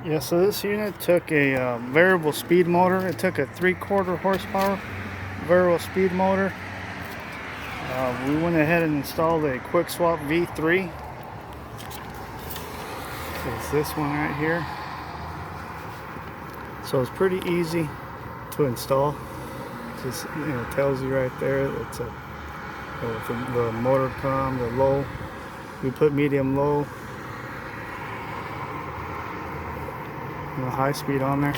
Yeah, so this unit took a variable speed motor. It took a 3/4 horsepower variable speed motor. We went ahead and installed a QwikSwap V3. So it's this one right here. So it's pretty easy to install. Just, it tells you right there. It's a the motor com, the low. We put medium low. And the high speed on there.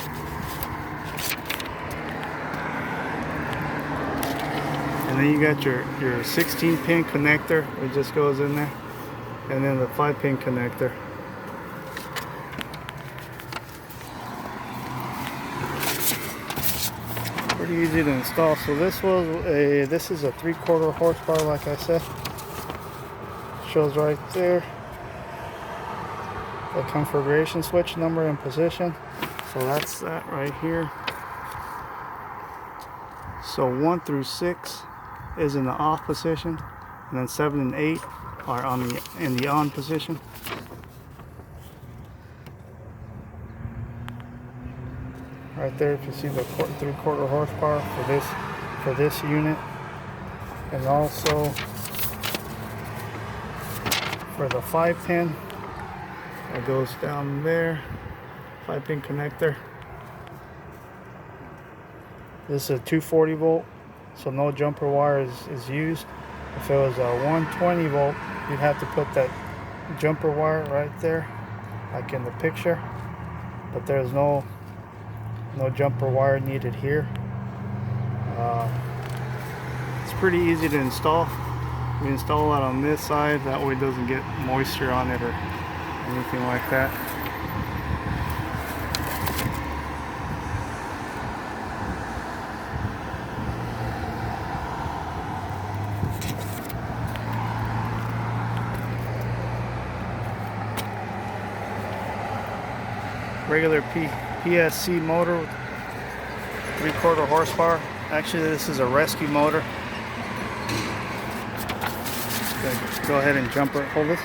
And then you got your 16-pin connector. It just goes in there. And then the 5-pin connector. Pretty easy to install. So this is a 3/4 horsepower, like I said. Shows right there the configuration switch number and position. So that's that right here. So 1 through 6 is in the off position, and then 7 and 8 are in the on position. Right there, if you see the 3/4 horsepower for this unit, and also for the 5-pin, it goes down there. 5-pin connector. This is a 240 volt, so no jumper wire is used. If it was a 120 volt, you'd have to put that jumper wire right there, like in the picture. But there's no jumper wire needed here. It's pretty easy to install. We install it on this side, that way it doesn't get moisture on it or anything like that. Regular PSC motor with 3/4 horsepower. Actually, this is a rescue motor. Go ahead and hold this.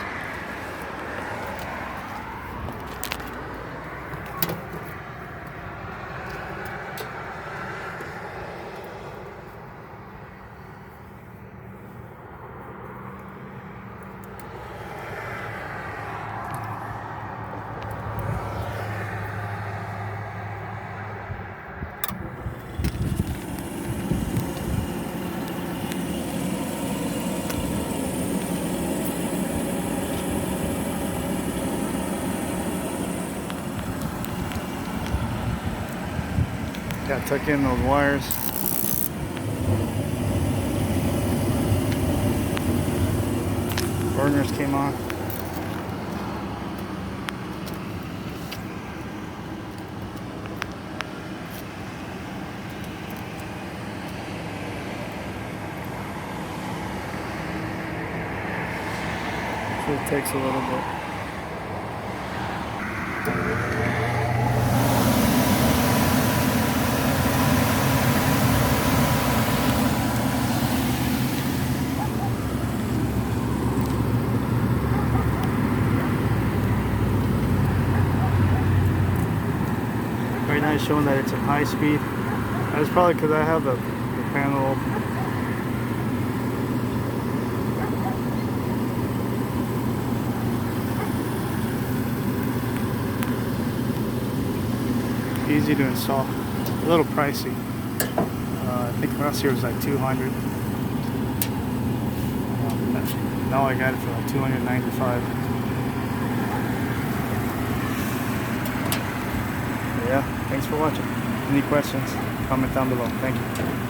Got to tuck in those wires. Burners came on. So it takes a little bit. Right now it's showing that it's at high speed. That's probably because I have the panel open. Easy to install. A little pricey. I think last year was like 200. Now I got it for like 295. Yeah, thanks for watching. Any questions, comment down below. Thank you.